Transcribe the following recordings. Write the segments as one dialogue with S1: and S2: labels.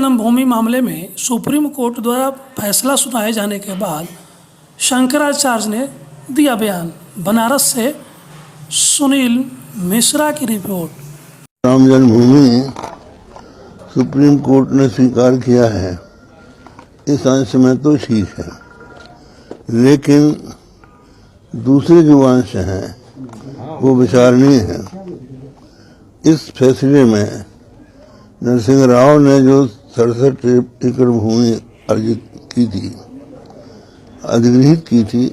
S1: जन्मभूमि मामले में supreme court द्वारा फैसला सुनाए जाने के बाद शंकराचार्य ने दिया बयान। बनारस से सुनील मिश्रा की रिपोर्ट।
S2: राम जन्मभूमि सुप्रीम कोर्ट ने स्वीकार किया है, इस अंश में तो ठीक है, लेकिन दूसरे जो अंश हैं वो विचारणीय है। इस फैसले में नरसिंह राव ने जो 67 एकड़ भूमि अर्जित की थी, अधिग्रहित की थी,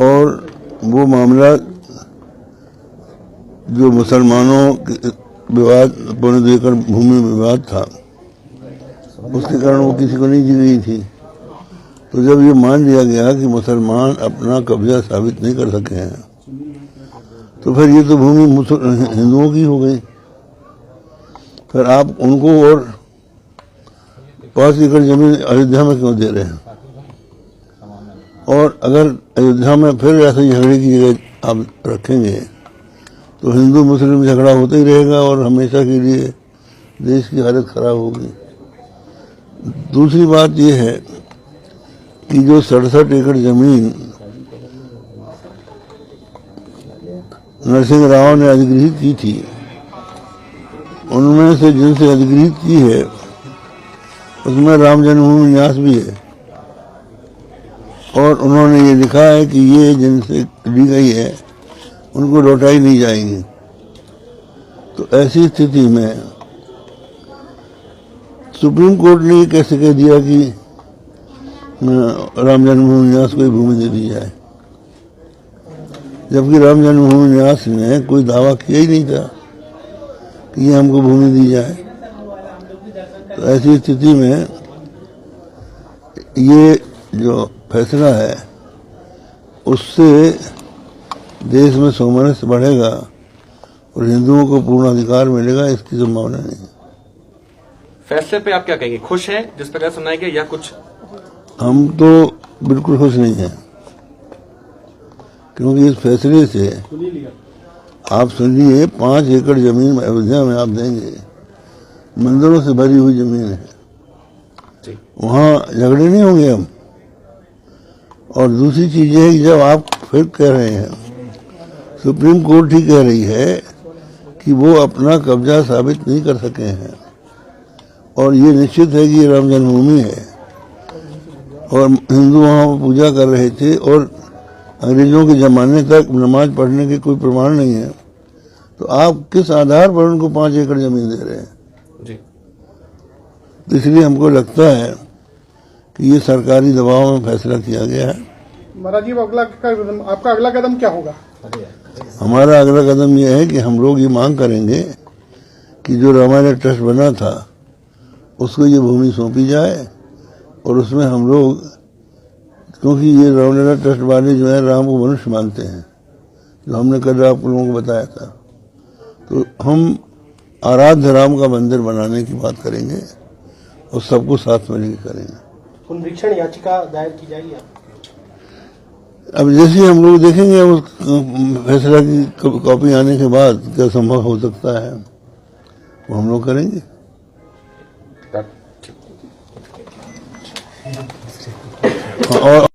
S2: और वो मामला जो मुसलमानों के विवाद 2.5 एकड़ भूमि विवाद था, उसके कारण वो किसी को नहीं दी गई थी। तो जब ये मान लिया गया कि मुसलमान अपना कब्जा साबित नहीं कर सके हैं, तो फिर ये तो भूमि हिंदुओं की हो गई। फिर आप उनको और 5 एकड़ जमीन अयोध्या में क्यों दे रहे हैं? और अगर अयोध्या में फिर ऐसे झगड़े की जगह आप रखेंगे तो हिंदू मुस्लिम झगड़ा होता ही रहेगा और हमेशा के लिए देश की हालत खराब होगी। दूसरी बात यह है कि जो 67 एकड़ जमीन नरसिंह राव ने अधिग्रहित की थी, उनमें से जिनसे अधिग्रहित की है उसमें राम जन्मभूमि न्यास भी है, और उन्होंने ये लिखा है कि ये जिनसे ली गई है उनको लौटाई नहीं जाएंगी। तो ऐसी स्थिति में सुप्रीम कोर्ट ने ये कैसे कह दिया कि राम जन्मभूमि न्यास को भूमि दे दी जाए, जबकि राम जन्मभूमि न्यास ने कोई दावा किया ही नहीं था कि ये हमको भूमि दी जाए। तो ऐसी स्थिति में ये जो फैसला है उससे देश में सामंजस्य बढ़ेगा और हिंदुओं को पूर्ण अधिकार मिलेगा, इसकी संभावना नहीं है।
S3: फैसले पे आप क्या कहेंगे? खुश हैं जिस प्रकार सुनाया गया या कुछ?
S2: हम तो बिल्कुल खुश नहीं हैं, क्योंकि इस फैसले से आप सुनिए 5 एकड़ जमीन अयोध्या में आप देंगे, मंदिरों से भरी हुई जमीन है, वहाँ झगड़े नहीं होंगे हम। और दूसरी चीज है कि जब आप फिर कह रहे हैं, सुप्रीम कोर्ट ही कह रही है कि वो अपना कब्जा साबित नहीं कर सके हैं, और ये निश्चित है कि ये राम जन्मभूमि है और हिंदू वहाँ पूजा कर रहे थे, और अंग्रेजों के ज़माने तक नमाज पढ़ने के कोई प्रमाण नहीं है। तो आप किस आधार पर उनको 5 एकड़ जमीन दे रहे हैं?
S3: जी।
S2: इसलिए हमको लगता है कि ये सरकारी दबाव में फैसला किया गया है।
S4: महाराज जी, आपका अगला कदम क्या होगा?
S2: हमारा अगला कदम यह है कि हम लोग ये मांग करेंगे कि जो रामायण ट्रस्ट बना था उसको ये भूमि सौंपी जाए, और उसमें हम लोग, क्योंकि ये रामलीला ट्रस्ट वाले जो है राम को मनुष्य मानते हैं, जो हमने कल आप लोगों को बताया था, तो हम आराध्य राम का मंदिर बनाने की बात करेंगे और सबको साथ में लेकर करेंगे।
S4: पुनरीक्षण याचिका दायर की जाएगी?
S2: अब जैसे हम लोग देखेंगे उस फैसला की कॉपी आने के बाद क्या संभव हो सकता है वो हम लोग करेंगे। और